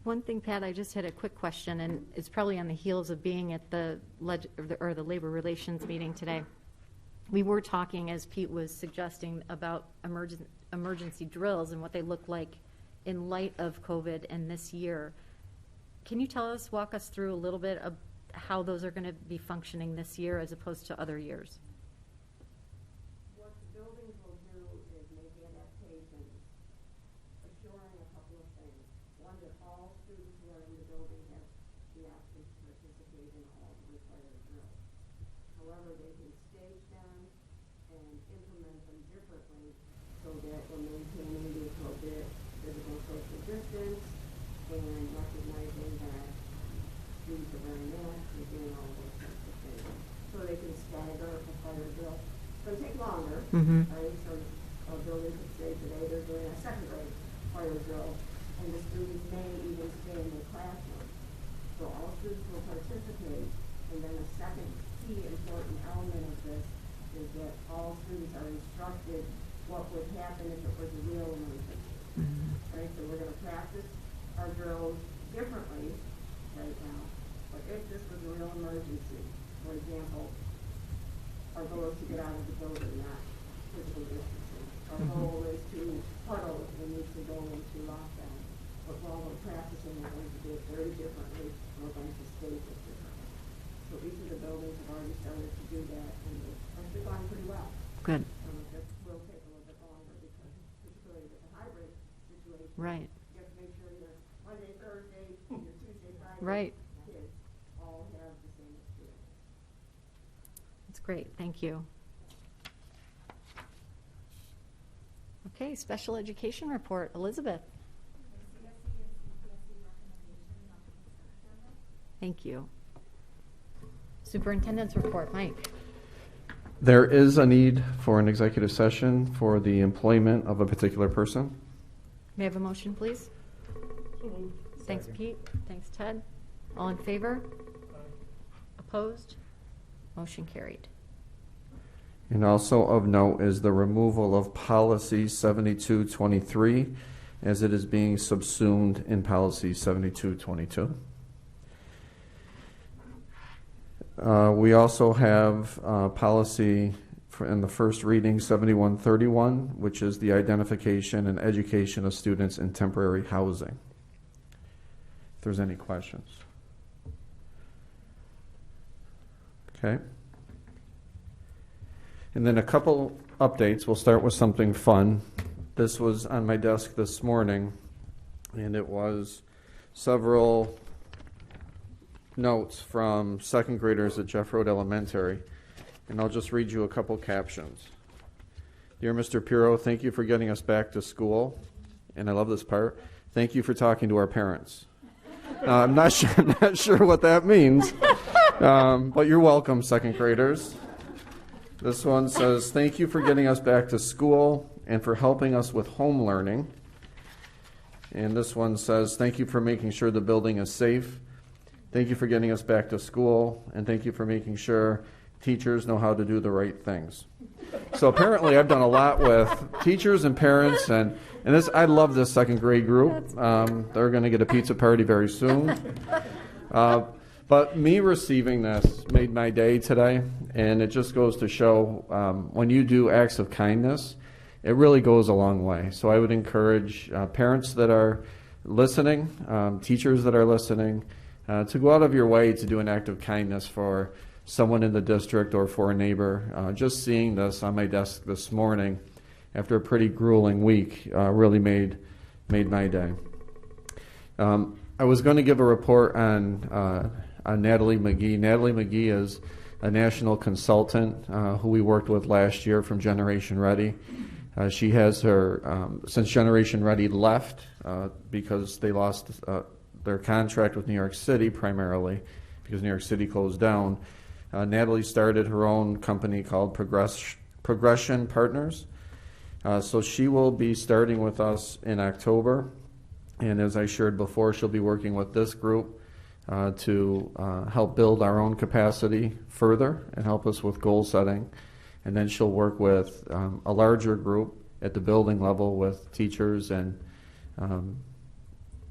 A: One thing, Pat, I just had a quick question, and it's probably on the heels of being at the Labor Relations meeting today. We were talking, as Pete was suggesting, about emergency drills and what they look like in light of COVID and this year. Can you walk us through a little bit of how those are going to be functioning this year as opposed to other years?
J: What the buildings will do is make adaptations, assuring a couple of things. One, that all students who are in the building have the option to participate in all required drills. However, they can stage them and implement them differently so that we're maintaining the appropriate physical social distance and recognizing that students are wearing masks and doing all those sorts of things. So they can stagger a fire drill. It's going to take longer, right? So a building could say today they're doing a second grade fire drill, and the students may even stay in their classroom. So all students will participate, and then a second key important element of this is that all students are instructed what would happen if it was a real emergency. Right? So we're going to practice our drills differently right now. But if this was a real emergency, for example, our goal is to get out of the building, not physical distancing. Our goal is to huddle if we need to go into lockdown. But while we're practicing, we're going to do it very differently. We're going to stage it differently. So each of the buildings have already started to do that, and it's actually gone pretty well.
A: Good.
J: That will take a little bit longer because, particularly with the hybrid situation,
A: Right.
J: you have to make sure your Monday, Thursday, your Tuesday, Friday
A: Right.
J: kids all have the same experience.
A: That's great. Thank you. Okay, special education report. Elizabeth. Thank you. Superintendent's report. Mike.
B: There is a need for an executive session for the employment of a particular person.
A: May I have a motion, please?
C: So moved.
A: Thanks, Pete. Thanks, Ted. All in favor? Opposed? Motion carried.
B: And also of note is the removal of policy 7223 as it is being subsumed in policy 7222. We also have policy in the first reading 7131, which is the identification and education of students in temporary housing. If there's any questions. Okay. And then a couple updates. We'll start with something fun. This was on my desk this morning, and it was several notes from second graders at Jeff Road Elementary, and I'll just read you a couple captions. Dear Mr. Pirro, thank you for getting us back to school, and I love this part. Thank you for talking to our parents. I'm not sure what that means, but you're welcome, second graders. This one says, thank you for getting us back to school and for helping us with home learning. And this one says, thank you for making sure the building is safe. Thank you for getting us back to school, and thank you for making sure teachers know how to do the right things. So apparently I've done a lot with teachers and parents, and this, I love this second grade group. They're going to get a pizza party very soon. But me receiving this made my day today, and it just goes to show when you do acts of kindness, it really goes a long way. So I would encourage parents that are listening, teachers that are listening, to go out of your way to do an act of kindness for someone in the district or for a neighbor. Just seeing this on my desk this morning after a pretty grueling week really made my day. I was going to give a report on Natalie McGee. Natalie McGee is a national consultant who we worked with last year from Generation Ready. She has her, since Generation Ready left because they lost their contract with New York City primarily because New York City closed down, Natalie started her own company called Progression Partners. So she will be starting with us in October. And as I shared before, she'll be working with this group to help build our own capacity further and help us with goal setting. And then she'll work with a larger group at the building level with teachers and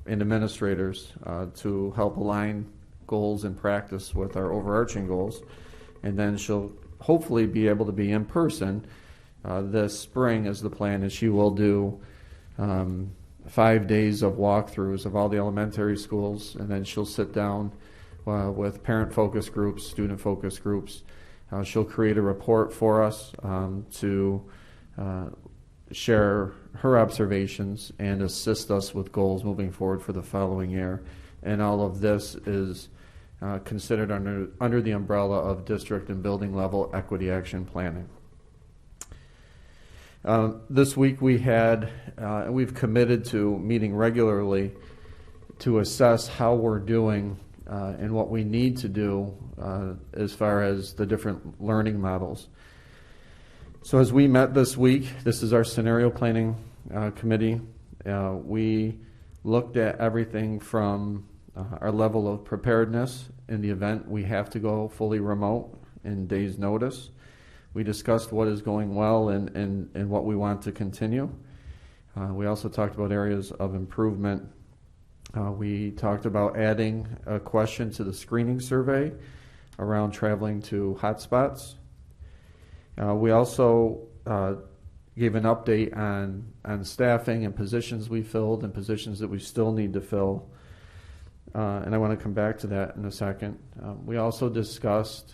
B: administrators to help align goals and practice with our overarching goals. And then she'll hopefully be able to be in person this spring is the plan, and she will do 5 days of walkthroughs of all the elementary schools, and then she'll sit down with parent focus groups, student focus groups. She'll create a report for us to share her observations and assist us with goals moving forward for the following year. And all of this is considered under the umbrella of district and building level equity action planning. This week we've committed to meeting regularly to assess how we're doing and what we need to do as far as the different learning models. So as we met this week, this is our scenario planning committee. We looked at everything from our level of preparedness in the event we have to go fully remote in days' notice. We discussed what is going well and what we want to continue. We also talked about areas of improvement. We talked about adding a question to the screening survey around traveling to hotspots. We also gave an update on staffing and positions we filled and positions that we still need to fill. And I want to come back to that in a second. We also discussed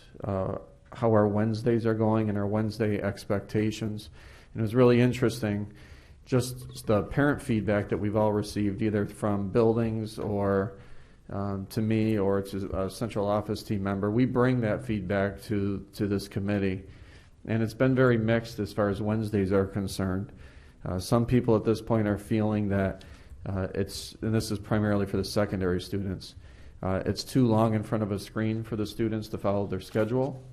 B: how our Wednesdays are going and our Wednesday expectations. And it was really interesting, just the parent feedback that we've all received, either from buildings or to me or to a central office team member. We bring that feedback to this committee. And it's been very mixed as far as Wednesdays are concerned. Some people at this point are feeling that and this is primarily for the secondary students, it's too long in front of a screen for the students to follow their schedule.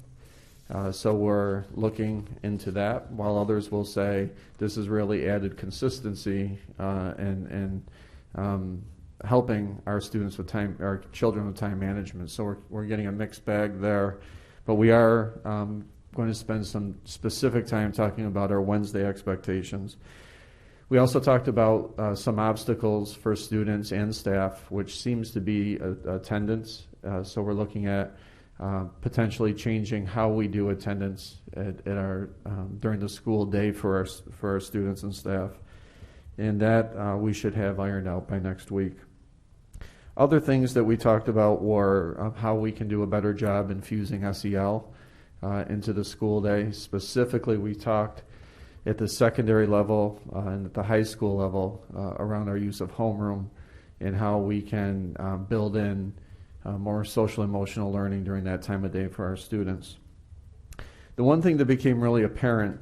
B: So we're looking into that, while others will say this has really added consistency and helping our students with time, our children with time management. So we're getting a mixed bag there, but we are going to spend some specific time talking about our Wednesday expectations. We also talked about some obstacles for students and staff, which seems to be attendance. So we're looking at potentially changing how we do attendance at our during the school day for our students and staff, and that we should have ironed out by next week. Other things that we talked about were how we can do a better job infusing SEL into the school day. Specifically, we talked at the secondary level and at the high school level around our use of homeroom and how we can build in more social emotional learning during that time of day for our students. The one thing that became really apparent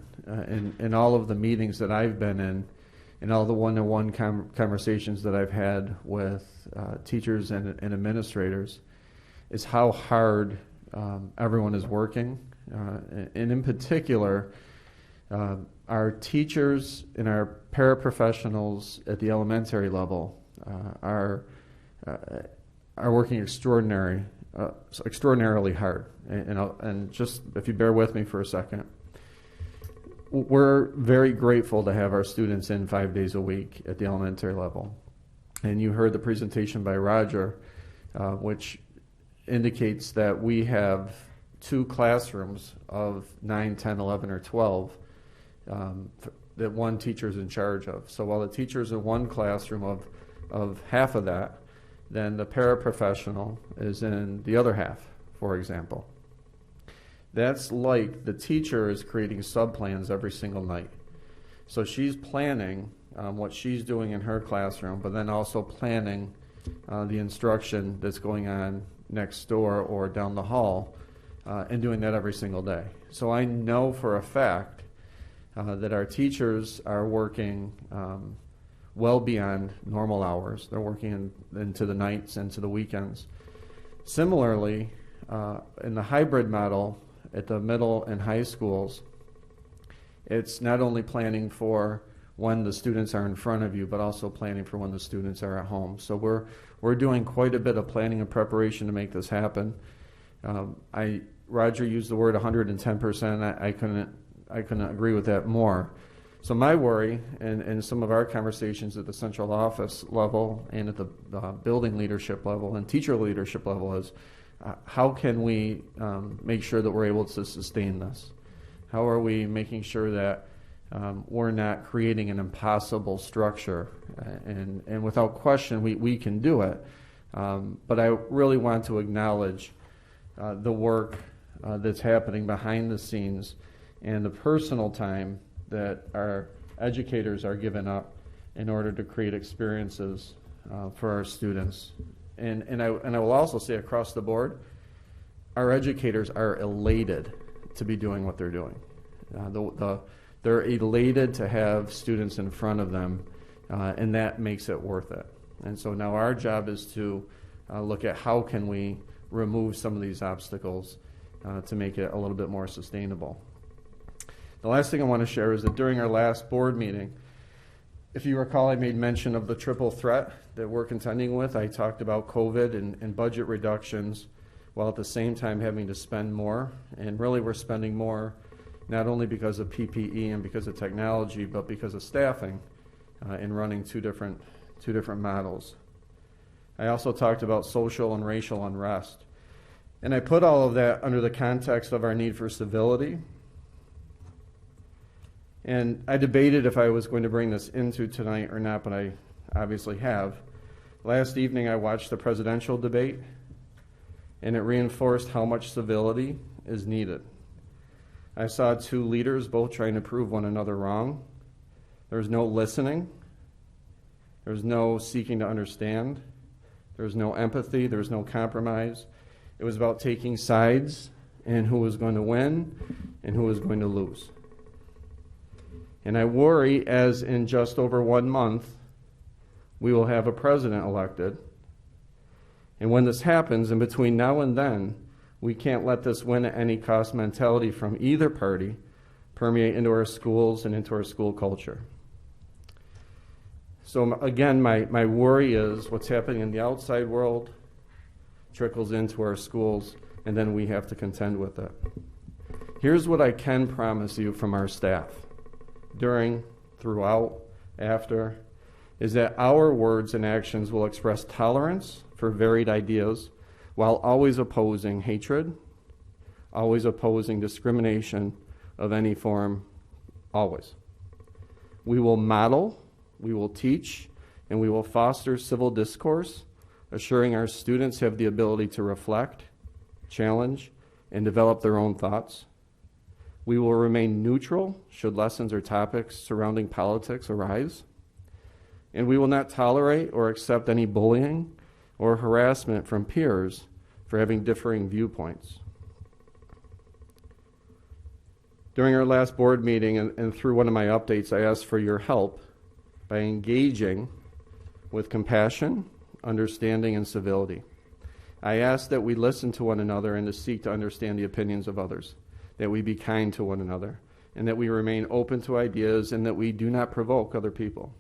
B: in all of the meetings that I've been in and all the one-to-one conversations that I've had with teachers and administrators is how hard everyone is working. And in particular, our teachers and our paraprofessionals at the elementary level are working extraordinarily hard. And just if you bear with me for a second, we're very grateful to have our students in 5 days a week at the elementary level. And you heard the presentation by Roger, which indicates that we have 2 classrooms of 9, 10, 11, or 12 that one teacher is in charge of. So while the teacher is in one classroom of half of that, then the paraprofessional is in the other half, for example. That's like the teacher is creating sub-plans every single night. So she's planning what she's doing in her classroom, but then also planning the instruction that's going on next door or down the hall and doing that every single day. So I know for a fact that our teachers are working well beyond normal hours. They're working into the nights and to the weekends. Similarly, in the hybrid model at the middle and high schools, it's not only planning for when the students are in front of you, but also planning for when the students are at home. So we're doing quite a bit of planning and preparation to make this happen. Roger used the word 110%. I couldn't agree with that more. So my worry, and some of our conversations at the central office level and at the building leadership level and teacher leadership level is, how can we make sure that we're able to sustain this? How are we making sure that we're not creating an impossible structure? And without question, we can do it. But I really want to acknowledge the work that's happening behind the scenes and the personal time that our educators are giving up in order to create experiences for our students. And I will also say across the board, our educators are elated to be doing what they're doing. They're elated to have students in front of them, and that makes it worth it. And so now our job is to look at how can we remove some of these obstacles to make it a little bit more sustainable. The last thing I want to share is that during our last board meeting, if you recall, I made mention of the triple threat that we're contending with. I talked about COVID and budget reductions, while at the same time having to spend more. And really we're spending more not only because of PPE and because of technology, but because of staffing in running two different models. I also talked about social and racial unrest. And I put all of that under the context of our need for civility. And I debated if I was going to bring this into tonight or not, but I obviously have. Last evening I watched the presidential debate, and it reinforced how much civility is needed. I saw two leaders both trying to prove one another wrong. There was no listening. There was no seeking to understand. There was no empathy. There was no compromise. It was about taking sides and who was going to win and who was going to lose. And I worry, as in just over 1 month, we will have a president elected. And when this happens, in between now and then, we can't let this win at any cost mentality from either party permeate into our schools and into our school culture. So again, my worry is what's happening in the outside world trickles into our schools, and then we have to contend with it. Here's what I can promise you from our staff, during, throughout, after, is that our words and actions will express tolerance for varied ideas while always opposing hatred, always opposing discrimination of any form, always. We will model, we will teach, and we will foster civil discourse, assuring our students have the ability to reflect, challenge, and develop their own thoughts. We will remain neutral should lessons or topics surrounding politics arise. And we will not tolerate or accept any bullying or harassment from peers for having differing viewpoints. During our last board meeting and through one of my updates, I asked for your help by engaging with compassion, understanding, and civility. I asked that we listen to one another and to seek to understand the opinions of others, that we be kind to one another, and that we remain open to ideas, and that we do not provoke other people.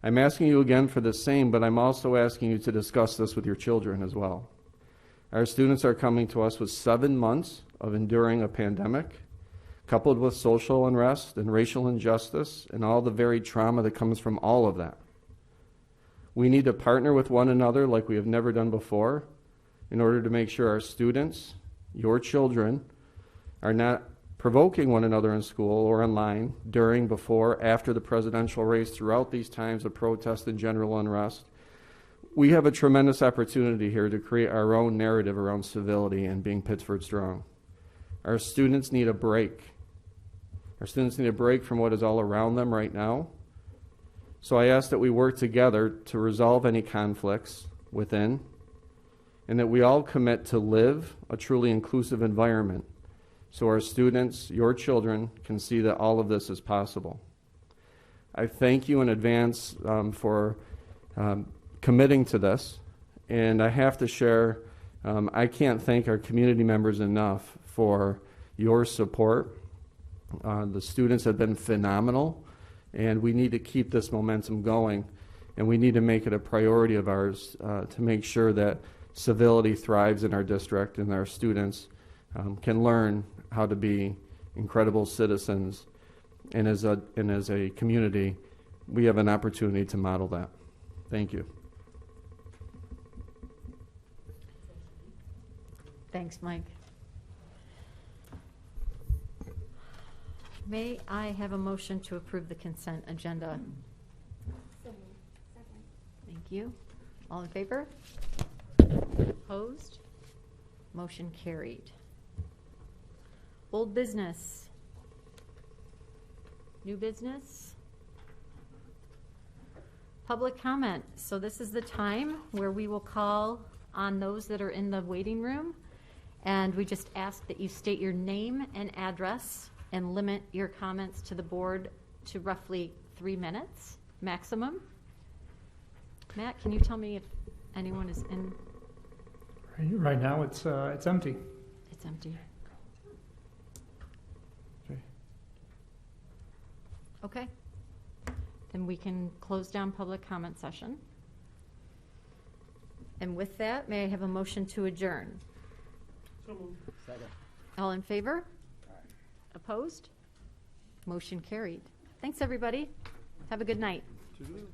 B: I'm asking you again for the same, but I'm also asking you to discuss this with your children as well. Our students are coming to us with 7 months of enduring a pandemic, coupled with social unrest and racial injustice and all the varied trauma that comes from all of that. We need to partner with one another like we have never done before in order to make sure our students, your children, are not provoking one another in school or online during, before, after the presidential race, throughout these times of protest and general unrest. We have a tremendous opportunity here to create our own narrative around civility and being Pittsford strong. Our students need a break. Our students need a break from what is all around them right now. So I ask that we work together to resolve any conflicts within and that we all commit to live a truly inclusive environment so our students, your children, can see that all of this is possible. I thank you in advance for committing to this, and I have to share, I can't thank our community members enough for your support. The students have been phenomenal, and we need to keep this momentum going, and we need to make it a priority of ours to make sure that civility thrives in our district and our students can learn how to be incredible citizens. And as a community, we have an opportunity to model that. Thank you.
A: Thanks, Mike. May I have a motion to approve the consent agenda?
J: So moved. Second.
A: Thank you. All in favor? Opposed? Motion carried. Old business. New business. Public comment. So this is the time where we will call on those that are in the waiting room. And we just ask that you state your name and address and limit your comments to the board to roughly 3 minutes maximum. Matt, can you tell me if anyone is in?
K: Right now, it's empty.
A: It's empty. Okay. Then we can close down public comment session. And with that, may I have a motion to adjourn?
C: So moved.
B: Second.
A: All in favor? Opposed? Motion carried. Thanks, everybody. Have a good night.
B: Toodaloo.